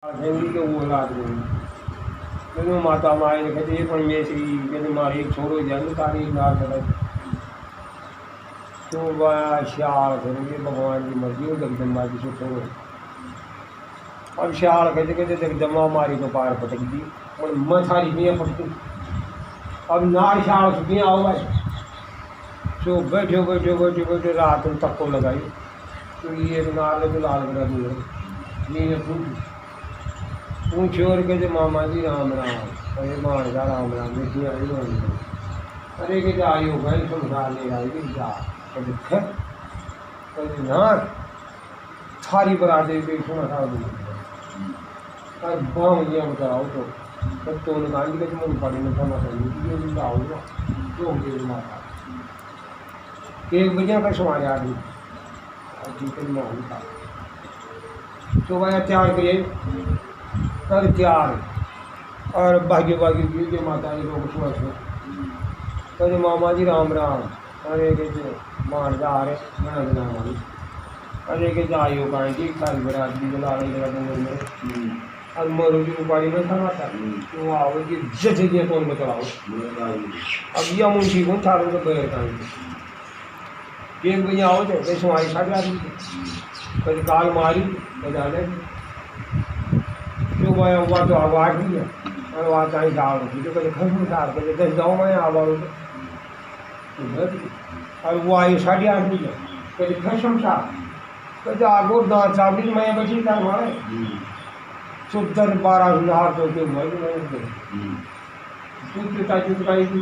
जिंदगी के वो हालात नहीं मैंने माता माए ने कहते पण में श्री कहते मारे एक छोड़ो जन्म तारी नार बदल तो वह श्याल करेंगे भगवान की मर्जी हो जगदम्बा की से छोड़ो अब श्याल कहते कहते जगदम्बा मारी तो पार पटक दी और मथारी पियाँ पटकी अब नार श्याल सुखियाँ आओ भाई तो बैठो बैठो बैठो बैठो रात में तक को लगाई तो ये नार तो लाल करा दूर ये पूछे और कहते मामा जी राम राम अरे मान का राम राम बेटी आई होंगे अरे कहते आई हो गई संसार ले आई कि जा कहते ना थारी बरादरी पे सुना था बाम ये बताओ तो निकाल के तुम पढ़ी में खाना चाहिए ये भी आओगा जो होंगे माता एक बजे का समाज आदमी जीवन में होता तो वह तैयार करिए कर तैयार और भाग्य भाग्य के माता जी लोग सुना कहते मामा जी राम राम अरे कहते मान जा रहे मैं वाली अरे कहते आयो कहें जी सारी बरादरी जला रही जगह डूंगर में और मरो की उपाड़ी में था तो आओ कि जैसे दिए कौन बताओ अब यह मुंशी को थारों को बैर करेंगे एक बजे आओ तो कैसे हमारी साथ आ रही कभी काल मारी बजा ले जो मैं हुआ तो आवाज़ नहीं है और वहाँ कहीं डाल रही तो कभी घर में डाल कर दस जाओ मैं आवाज़ और वो आई 8:30 बजे कभी खसम साहब कभी आगो दाँत चाबी मैं बची था हमारे 12 तो के मैं चुटकाई थी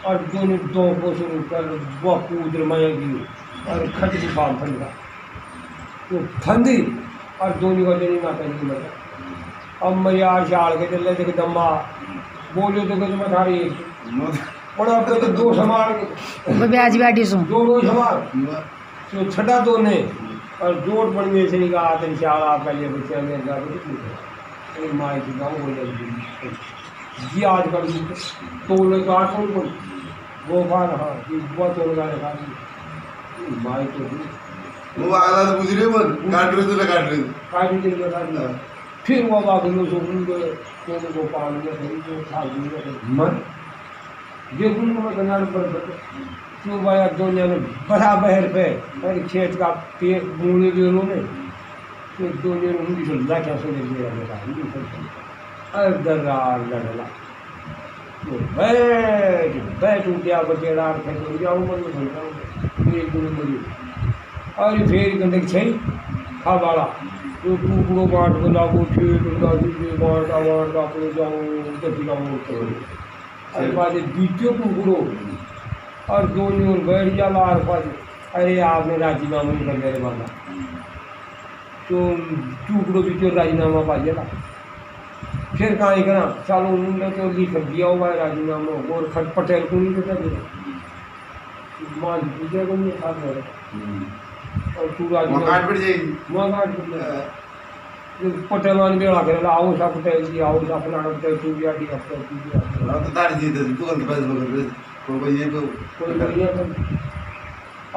और दोनों दो को शुरू कर वह कूद माएगी और खट की फाम फंदा तो फंदी और दोनों का जनी माता जी मरा अब मैं यार शाल के चले थे दम्मा बोलो तो कुछ मत हारी बड़ा तो दो संभाल ब्याज बैठी सो दो संभाल तो छठा दो ने और जोड़ पड़ गए से का आते शाल आप पहले बच्चे में जा के माई की गाँव बोले जी आज कर तो काट को वो बार हाँ बहुत तो लगा रखा माई तो वो आला तो पूछ रहे मत काट रहे तो लगा फिर वो बाबू को पानी में खड़ी जो खा मन ये गुण को मैं कनाल पर क्यों भाया दुनिया में बड़ा बहर पे अरे खेत का पेड़ बूढ़े जो उन्होंने तो दुनिया में हिंदी सुनता कैसे ले लिया मेरा हिंदी सुनता अरे दर्रार लड़ला तो बैठ उठिया बचेड़ा फेंक जाऊँ मैं सुन जाऊँ एक गुरु मुझे और फिर गंदगी छई खा वाला तो टुकड़ो बांट को लागू ठीक बांटा बांटा अपने जाऊँ गति जाऊँ अरे बाद बीतो टुकड़ो और दोनों और बैठ जाला और पास अरे आपने राजीनामा नहीं कर दिया बांधा तो टुकड़ो बीतो राजीनामा पा दिया फिर कहाँ करा चलो उन्होंने तो लिख दिया हुआ है राजीनामा और खट पटेल को नहीं देता दिया मान दीजिए को नहीं खा और तू राजीनामा पटेलवान बेड़ा करेला आओ सा पटेल जी आओ सा फलाना पटेल तू भी आटी अफसर तू भी तो तारी जी तू कर पैसे मगर कोई ये तो कोई नहीं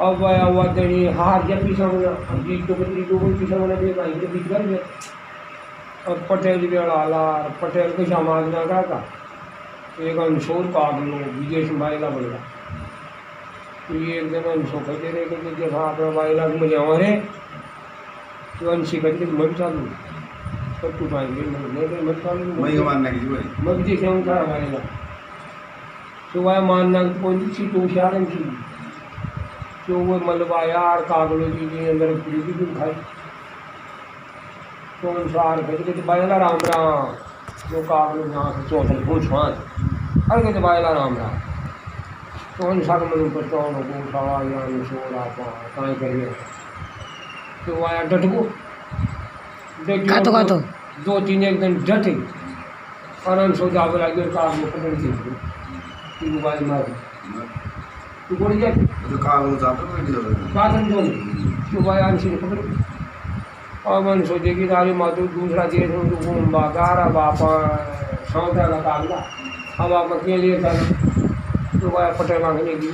अब आया हुआ देनी हार जब पीछा होना जी तो पीछा होना भी भाई के बीच कर गया और पटेल बेड़ा ला पटेल को समाज ना का एक अंशोर काट लो विजय संभाला बोलेगा तो ये एक दिन अंशों कहते रहे कि जब आप वाइला मुझे हमारे तो अंशी कहते मत चालू सब तू पाएंगे नहीं मत चालू मैं मानना की भाई मत जी क्यों करा वाइला तो वह मानना कौन सी तो शारण की तो वो मलबा यार कागलो जी के अंदर पूरी भी खाई तो अनुसार कहते कि वाइला राम राम जो कागलो यहाँ से चौथल पूछ अरे कहते वाइला राम राम तो अनुसार मन पर तो गोठा या शोर आप कहाँ करिए तो आया डटको तो 2-3 एक दिन डटे आनंद सो जाब लगे और काम में पकड़ के कि मोबाइल मार तू बोल गया तो कागल जाता तो नहीं होगा बादन जो तो भाई आंशी ने पकड़ और मन सोचे कि तारी मातू दूसरा देश में तो घूम बागारा बापा सौदा का कागला अब आप अकेले था तो भाई पटेल मांगने की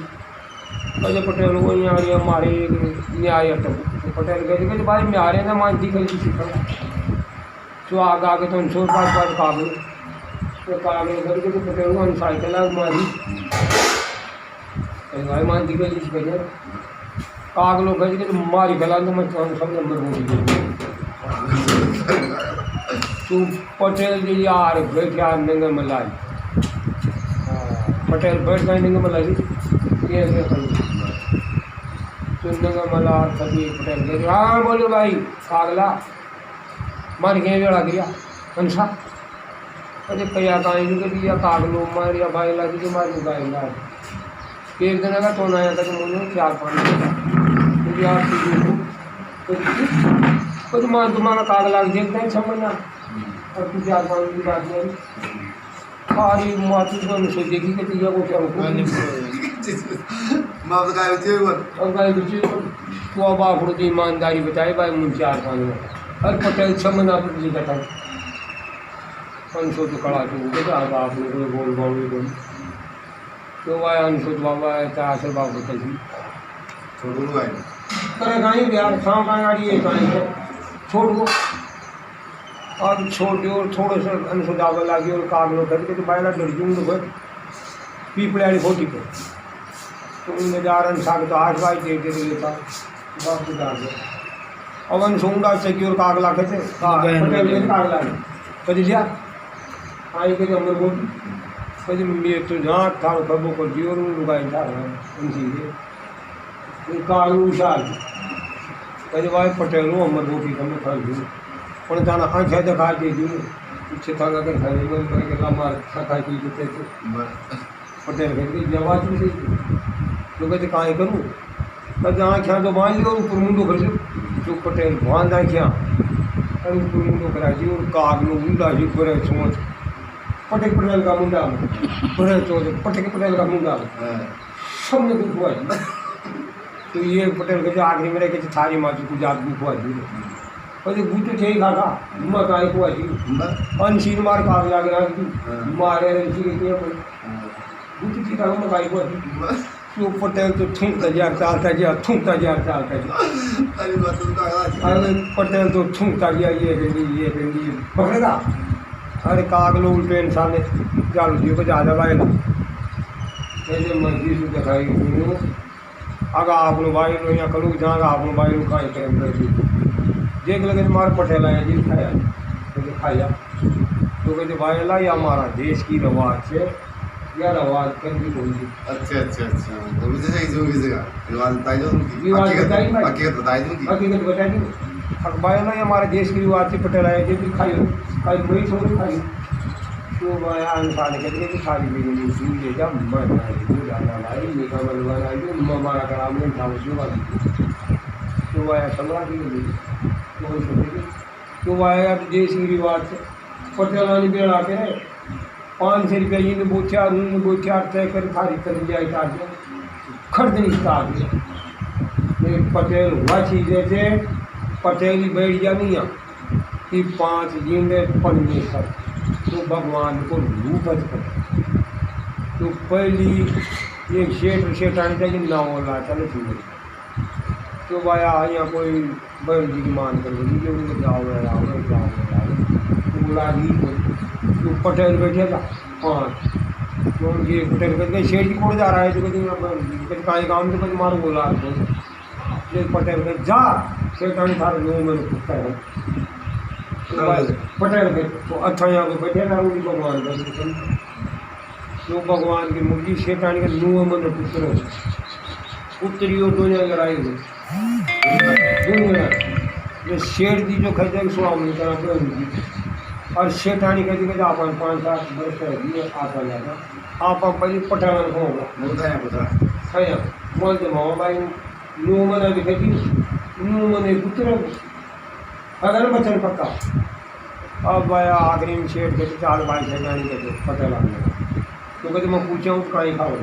अजय पटेल को यहाँ मारे न्याय पटेल कहते भाई मारे ना मान दी कहीं सीखा तो आगे तो 100 पास कागल तो कागल करके तो पटेल को साइकिल मारी भाई मान दी गई इस वजह कागलो खरीद के तो मारी फैला तो मैं सब नंबर बोल तू पटेल जी यार बैठ यार नंगे मलाई पटेल बैठ गए नंगे मलाई ये तू नंगे मला कभी पटेल गए हाँ बोलो भाई कागला मार के जोड़ा गया कंसा अरे कया काई जो कि या कागलो मार या भाई लगी तो मार गाय ला एक दिन का तो आया था कि मुझे 4-5 मुझे आप तो मान तुम्हारा कागला देखते हैं समझना और तू 4-5 की बात नहीं सारी मातू तो नहीं देखी कि तुझे को क्या माफ का विजय वर और भाई विजय तो अब आप ईमानदारी बताए भाई मुझे 4-5 में हर पटेल समझना पर जी बैठा 500 तो कड़ा तो आप आपने कोई बोल बाउल बोल तो भाई अनसुत बाबा ऐसा आसर बाबू बताइए छोड़ू भाई करे कहीं यार शाम का गाड़ी है कहीं को छोड़ को और छोड़ और थोड़े से अनसुत बाबा लगी और कागलो करके तो बायला डर जूंग तो पीपले वाली फोटी पे तो उनमें जा रहा साग तो 8 बाई दे लेता बाप डाल दे अब अनसुंगा से और कागला कहते कागला कभी लिया आई के अमर बोल कभी मेरे तो जहाँ था बबू को जीवन लुगाई था उनकी कालू साल कभी भाई पटेलों अमर बोटी कम खा दी पर जाना आँखें दिखा दे दी पीछे था अगर खाई में मार खा की देते पटेल कहते जवाब नहीं तो कहते कहाँ करूँ कभी आँखें तो बांध लो ऊपर मुंडो कर जो पटेल बांध आँखें और ऊपर मुंडो करा दी और कागलो मुंडा जी बड़े सोच पटेल पटेल का मुंडा बड़े सोच पटेल पटेल का मुंडा सबने दुख हुआ तो ये पटेल कहते आखिरी में कहते थारी माची को जात दुख हुआ जी कभी बूटे थे खाका मैं काय को आई अनसीन मार काग लग रहा मारे रही के बूटे थी खाका मैं काय को आई तो पटेल तो थूकता जा चालता जा थूकता जा चालता जा अरे पटेल तो थूकता गया ये पकड़ेगा अरे कागलो उल्टे इंसान ने चालू जी को ज़्यादा लाएगा ऐसे मर्जी से दिखाई अगर आप लोग भाई लो या करूँ जहाँ आप लोग भाई लोग खाए करें देख लगे तुम्हारे पटेल आया जी खाया तो खाया तो कहते भाई ला या हमारा देश की रवाज से या रवाज कर भी होगी अच्छा तो मुझे सही जो किसी का रिवाज बताई दो हकीकत बताई दी अखबार ना हमारे देश की रिवाज से पटेल आए थे खाई खाई वही छोड़ खाई तो भाई इंसान कहते कि खाली भी नहीं ले जा मैं जाना भाई मेरा बनवाना है हमारा कराम नहीं था उसमें वाली तो वह समझा दी तो वह अब देश की रिवाज से पटेल वाली बेड़ आते हैं 500 रुपये ये बोथिया तय कर खारिज कर जाए आदमी खरीद नहीं सकता आदमी पटेल हुआ चीज़ जैसे पटेल ही बैठ जा नहीं कि 5 जिंदे पढ़ने कर तो भगवान को रूपज कर तो पहली एक शेठ आने चाहिए ना बोला चलो ठीक है तो भाई यहाँ कोई बैल जी की मान कर बोली कि उनको जाओ तो बोला ही तो पटेल बैठे था 5 तो उनकी पटेल करके शेठ जी कोड़ जा रहा है तो कहते कहीं गाँव में तो कहीं मारो बोला पटेल के जा शेठानी थारे लो मैंने पूछता है पटेल के तो अच्छा यहाँ पे बैठे ना उनकी भगवान का तो भगवान की मुर्गी शेठानी के लो मैंने पुत्र उत्तरी और दुनिया लड़ाई हुई दुनिया शेर जी जो कहते स्वामी तरह और शेठानी कहती कहते आप 5-7 वर्ष दिए आप जाना आप पहले पटेल को होगा बोलते मामा भाई नो मना दिखाती नो मने पुत्र अगर बचन पक्का अब आया आखिरी में शेठ कहते 4 भाई जानी कहते पटेल आने तो कहते मैं पूछा हूँ कहीं खाओ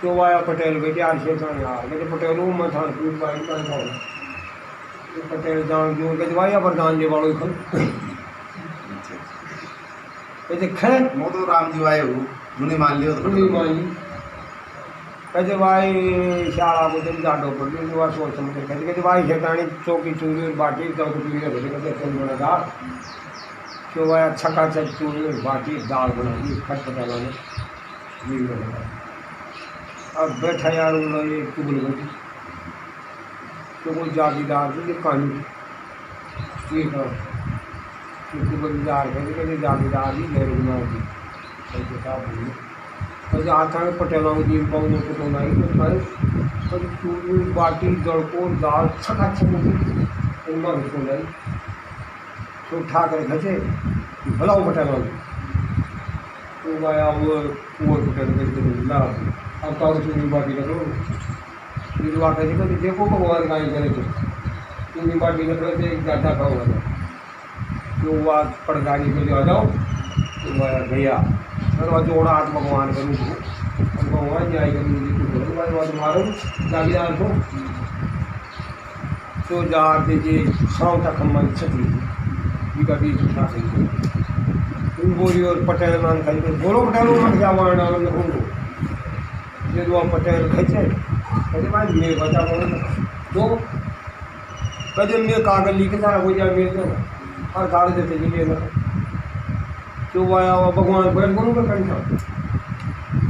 तो आया पटेल कहते यार शेठ यार कहते पटेल वो मैं था दूध भाई कहीं खाओ तो पटेल जान जो कहते भाई पर जान दे वालों खन कहते खैर मैं तो राम जी आए हूँ उन्हें मान लियो तो उन्हें मान ली कहते भाई शाला को दिन जाडो पड़ गई वह सोच समझ कर कहते भाई शेतानी चौकी चूड़ी और बाटी चौकी चूड़ी रख कहते चल बना दाल क्यों भाई अच्छा का चूड़ी और बाटी दाल बना दी खटपटा ने अब बैठा यार उन्होंने चुगल गई तो कोई जागीदार थी कहानी ठीक है चुगलदार कहते जागीदार ही गैर गुनाह की ऐसे साहब बोले પછી આથાણે પટેલાઓ જીમ પાઉનો ફોટો નાખી તો થાય પછી ચૂરી બાટી દળકો દાળ છકાછક એમાં ફોટો નાખી તો ઠાકરે ખસે ભલાઉ પટેલાઓ તો ભાઈ આવો કુંવર પટેલ કરી લા अब तो चूड़ी बाटी रखो चूड़ी बाटी जी कहते देखो भगवान का करे तो चूड़ी बाटी रख रहे थे ज़्यादा खाओ वाला जो हुआ पड़गाड़ी में जो आ जाओ तो वह गया और वह जोड़ा हाथ भगवान करूँ और भगवान न्याय करूँ तो करूँ मारो जागीदार को तो जा दीजिए शाम तक हम छठी जी का बीच उठा सही तुम बोली और पटेल मान खाई बोलो पटेल मान क्या मारना होंगे ये दो पटेल खचे कहते भाई मैं बता तो कदम में कागज लिख था हो जाए मेरे और गाड़ी देते जी मेरा जो आया हुआ भगवान बैठ बोलूँ का कंठा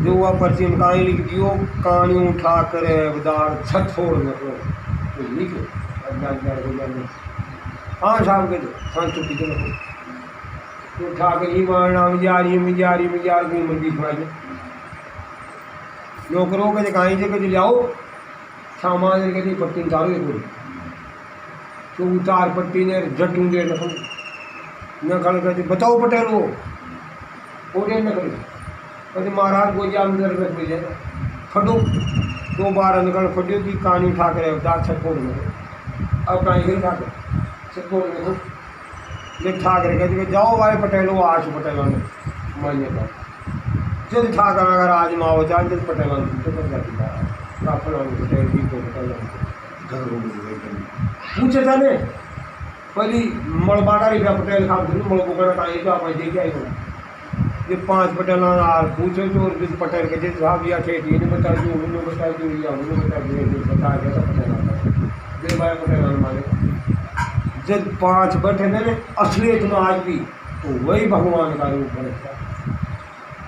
जो हुआ पर्ची में कहानी लिख दियो कहानी उठा कर दार छत छोड़ मतलब लिख हाँ साहब के हाँ चुप्पी चलो तो उठा कर ही मारना मिजारी की मंदी खाई नौकरों के कहीं से कहीं जाओ सामान के पट्टी उतारो पूरी तो उतार पट्टी ने जटू दे न खड़ कहते बताओ पटेल वो ओडे न खड़े कहते महाराज को जा अंदर रख दीजिए फटो दो बार निकल फटियो की कहानी उठा कर दाग छटकोड़ में अब कहीं गई उठा कर छटकोड़ में ले ठाकर कहते जाओ भाई पटेल वो आश पटेलों ने मान्यता जब ठाकर अगर आज माओ जान जब पटेल पटेल भी को पटेल पूछे था ने पहली मलबागारी का पटेल खाम थी मलबोगरा का ये तो आप देखे आई हो ये 5 पटेल पूछो तो पटेल के जैसे साहब या थे ये बता दो उन्होंने बता दो या उन्होंने बता दिया बता दिया था पटेल आता ये भाई पटेल माने जब 5 बैठे थे असलियत में आज भी तो वही भगवान का रूप बनता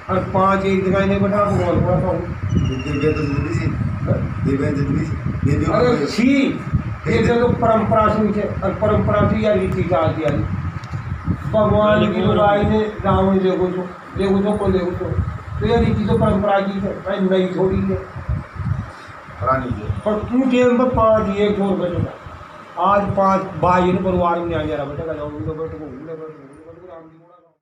और 5 एक दिखाई नहीं बटा भगवान को अरे छी ये तो परंपरा से और परंपरा से या रीति का दिया भगवान की बुराई ने रावण देखो तो ये रीति तो परंपरा की है नई थोड़ी है पर तू टेम पर 5 एक छोड़ बचेगा आज 5 भाई परिवार में आ जा रहा बेटा